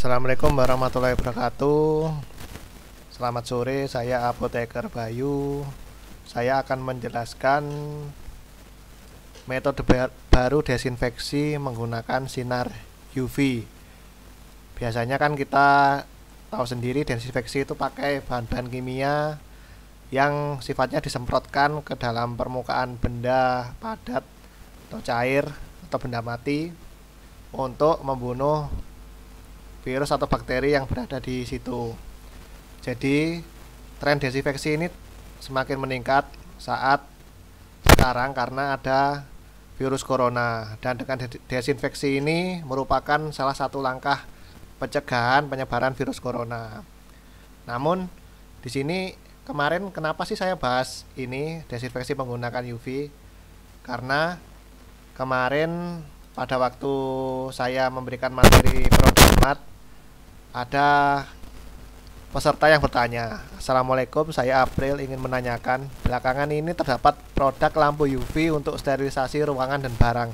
Assalamualaikum warahmatullahi wabarakatuh. Selamat sore, saya Apoteker Bayu. Saya akan menjelaskan metode baru desinfeksi menggunakan sinar UV. Biasanya kan kita tahu sendiri desinfeksi itu pakai bahan-bahan kimia yang sifatnya disemprotkan ke dalam permukaan benda padat atau cair atau benda mati untuk membunuh virus atau bakteri yang berada di situ. Jadi tren desinfeksi ini semakin meningkat saat sekarang karena ada virus corona, dan dengan desinfeksi ini merupakan salah satu langkah pencegahan penyebaran virus corona. Namun di sini kemarin kenapa sih saya bahas ini desinfeksi menggunakan UV? Karena kemarin pada waktu saya memberikan materi Prodemat, ada peserta yang bertanya, "Assalamualaikum, saya April, ingin menanyakan, belakangan ini terdapat produk lampu UV untuk sterilisasi ruangan dan barang.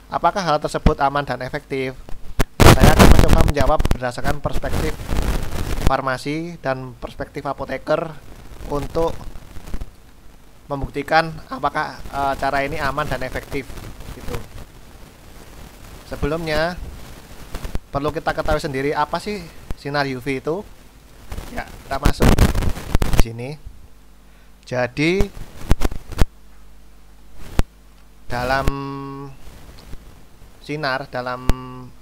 Apakah hal tersebut aman dan efektif?" Saya akan mencoba menjawab berdasarkan perspektif farmasi dan perspektif apoteker untuk membuktikan apakah cara ini aman dan efektif gitu. Sebelumnya perlu kita ketahui sendiri apa sih sinar UV itu. Ya, kita masuk di sini. Jadi dalam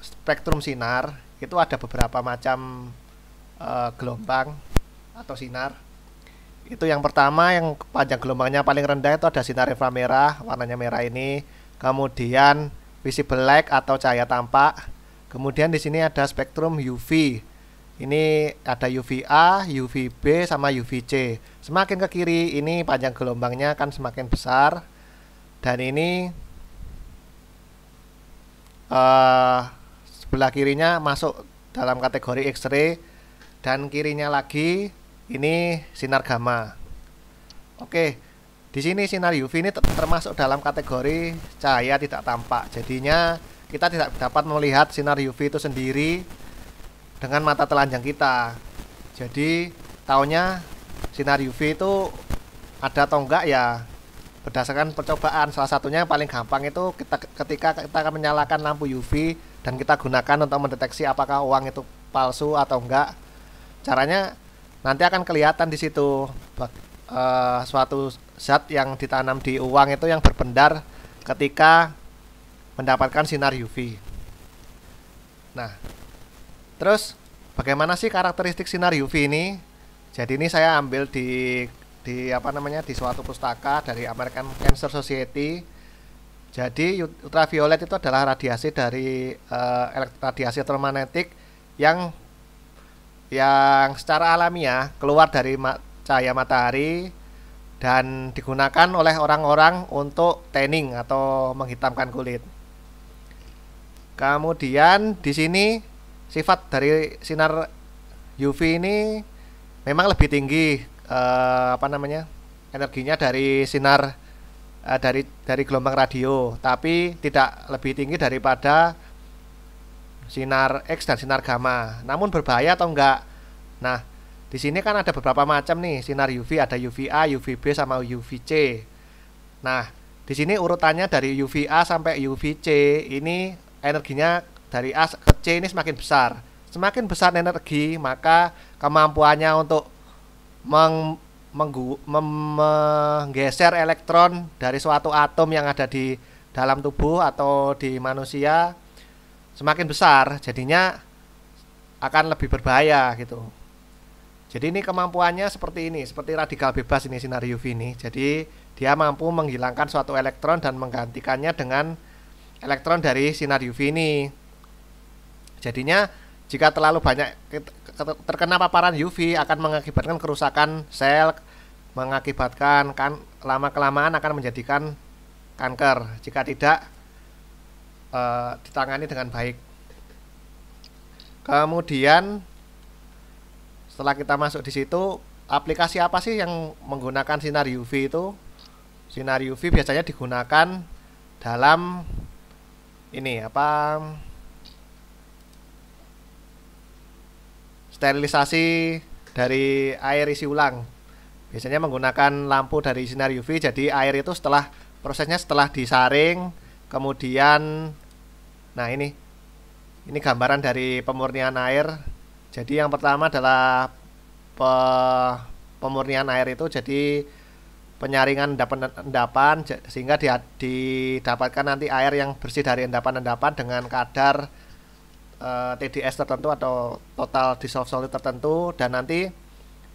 spektrum sinar itu ada beberapa macam gelombang atau sinar. Itu yang pertama, yang panjang gelombangnya paling rendah itu ada sinar inframerah, warnanya merah ini. Kemudian visible light atau cahaya tampak. Kemudian di sini ada spektrum UV. Ini ada UVA, UVB sama UVC. Semakin ke kiri ini panjang gelombangnya akan semakin besar. Dan ini sebelah kirinya masuk dalam kategori X-ray, dan kirinya lagi ini sinar gamma. Oke, di sini sinar UV ini termasuk dalam kategori cahaya tidak tampak. Jadinya kita tidak dapat melihat sinar UV itu sendiri dengan mata telanjang kita. Jadi taunya sinar UV itu ada atau enggak ya berdasarkan percobaan. Salah satunya yang paling gampang itu ketika kita akan menyalakan lampu UV dan kita gunakan untuk mendeteksi apakah uang itu palsu atau enggak. Caranya nanti akan kelihatan di situ suatu zat yang ditanam di uang itu yang berpendar ketika mendapatkan sinar UV. Nah, terus bagaimana sih karakteristik sinar UV ini? Jadi ini saya ambil di suatu pustaka dari American Cancer Society. Jadi ultraviolet itu adalah radiasi dari radiasi elektromagnetik yang secara alamiah keluar dari cahaya matahari dan digunakan oleh orang-orang untuk tanning atau menghitamkan kulit. Kemudian di sini sifat dari sinar UV ini memang lebih tinggi energinya dari sinar dari gelombang radio, tapi tidak lebih tinggi daripada sinar X dan sinar gamma. Namun berbahaya atau enggak? Nah, di sini kan ada beberapa macam nih sinar UV, ada UVA, UVB sama UVC. Nah, di sini urutannya dari UVA sampai UVC ini energinya dari A ke C ini semakin besar. Semakin besar energi, maka kemampuannya untuk menggeser elektron dari suatu atom yang ada di dalam tubuh atau di manusia semakin besar, jadinya akan lebih berbahaya gitu. Jadi ini kemampuannya seperti ini, seperti radikal bebas ini sinar UV ini. Jadi dia mampu menghilangkan suatu elektron dan menggantikannya dengan elektron dari sinar UV ini. Jadinya jika terlalu banyak terkena paparan UV akan mengakibatkan kerusakan sel, mengakibatkan lama-kelamaan akan menjadikan kanker jika tidak ditangani dengan baik. Kemudian setelah kita masuk di situ, aplikasi apa sih yang menggunakan sinar UV itu? Sinar UV biasanya digunakan dalam ini sterilisasi dari air isi ulang. Biasanya menggunakan lampu dari sinar UV. Jadi air itu prosesnya setelah disaring, kemudian nah ini gambaran dari pemurnian air. Jadi yang pertama adalah pemurnian air itu jadi penyaringan endapan sehingga didapatkan nanti air yang bersih dari endapan-endapan dengan kadar TDS tertentu atau total dissolved solid tertentu, dan nanti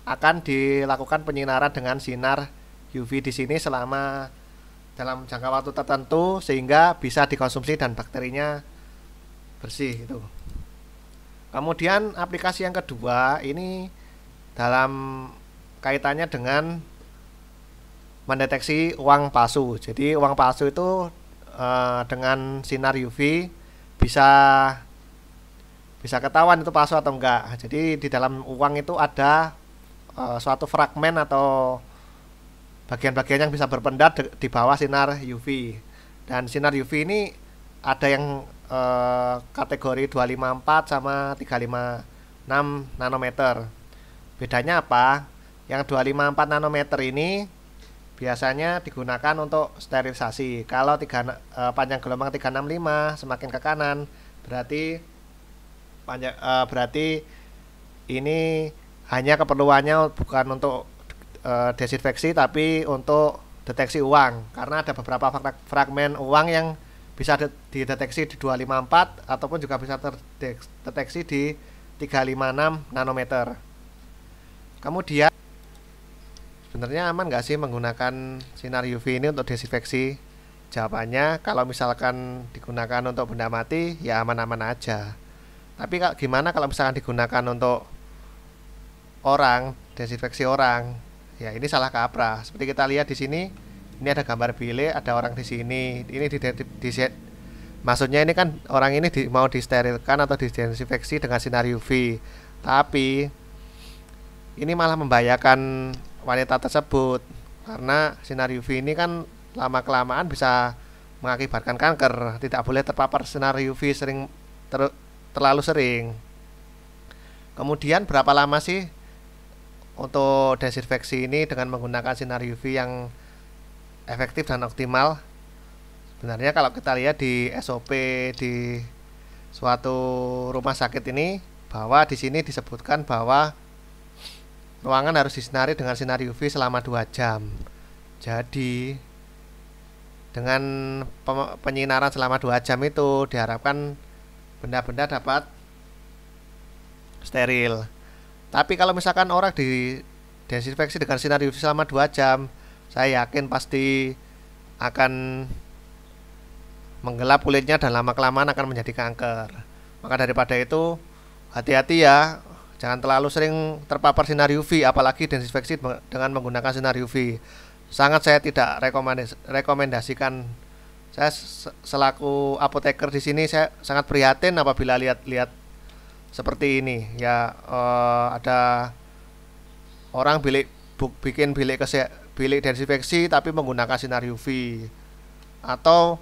akan dilakukan penyinaran dengan sinar UV di sini selama dalam jangka waktu tertentu sehingga bisa dikonsumsi dan bakterinya bersih itu. Kemudian aplikasi yang kedua ini dalam kaitannya dengan mendeteksi uang palsu. Jadi uang palsu itu dengan sinar UV bisa ketahuan itu palsu atau enggak. Jadi di dalam uang itu ada suatu fragmen atau bagian-bagian yang bisa berpendat di bawah sinar UV. Dan sinar UV ini ada yang kategori 254 sama 356 nanometer. Bedanya apa? Yang 254 nanometer ini biasanya digunakan untuk sterilisasi. Kalau panjang gelombang 365 semakin ke kanan berarti ini hanya keperluannya bukan untuk desinfeksi tapi untuk deteksi uang, karena ada beberapa fragmen uang yang bisa dideteksi di 254 ataupun juga bisa terdeteksi di 356 nanometer. Kemudian sebenarnya aman nggak sih menggunakan sinar UV ini untuk desinfeksi? Jawabannya kalau misalkan digunakan untuk benda mati ya aman-aman aja. Tapi gimana kalau misalkan digunakan untuk orang, desinfeksi orang? Ya ini salah kaprah. Seperti kita lihat di sini, ini ada gambar bilik, ada orang di sini. Ini maksudnya ini kan orang ini mau disterilkan atau didesinfeksi dengan sinar UV. Tapi ini malah membahayakan wanita tersebut karena sinar UV ini kan lama-kelamaan bisa mengakibatkan kanker. Tidak boleh terpapar sinar UV terlalu sering. Kemudian berapa lama sih untuk desinfeksi ini dengan menggunakan sinar UV yang efektif dan optimal? Sebenarnya kalau kita lihat di SOP di suatu rumah sakit ini, bahwa di sini disebutkan bahwa ruangan harus disinari dengan sinar UV selama 2 jam. Jadi dengan penyinaran selama 2 jam itu diharapkan benda-benda dapat steril. Tapi kalau misalkan orang didesinfeksi dengan sinar UV selama 2 jam, saya yakin pasti akan menggelap kulitnya dan lama-kelamaan akan menjadi kanker. Maka daripada itu hati-hati ya, jangan terlalu sering terpapar sinar UV, apalagi desinfeksi dengan menggunakan sinar UV. Sangat saya tidak rekomendasikan. Saya selaku apoteker di sini saya sangat prihatin apabila lihat seperti ini. Ya ada orang bikin bilik desinfeksi tapi menggunakan sinar UV, atau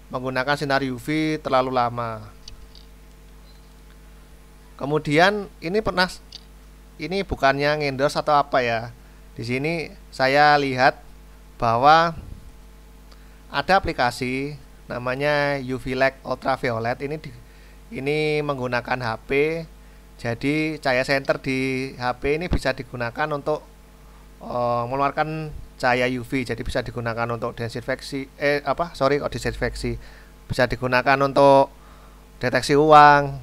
menggunakan sinar UV terlalu lama. Kemudian ini bukannya ngendorse atau apa ya. Di sini saya lihat bahwa ada aplikasi namanya UV Light Ultraviolet. Ini menggunakan HP. Jadi cahaya senter di HP ini bisa digunakan untuk mengeluarkan cahaya UV. Jadi bisa digunakan untuk desinfeksi desinfeksi. Bisa digunakan untuk deteksi uang.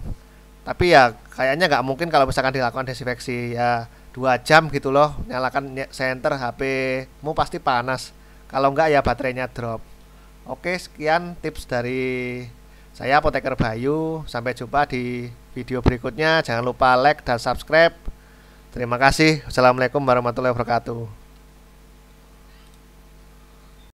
Tapi ya kayaknya nggak mungkin kalau misalkan dilakukan desinfeksi ya 2 jam gitu loh. Nyalakan senter HP-mu pasti panas. Kalau enggak ya baterainya drop. Oke, sekian tips dari saya Apoteker Bayu. Sampai jumpa di video berikutnya. Jangan lupa like dan subscribe. Terima kasih. Wassalamualaikum warahmatullahi wabarakatuh.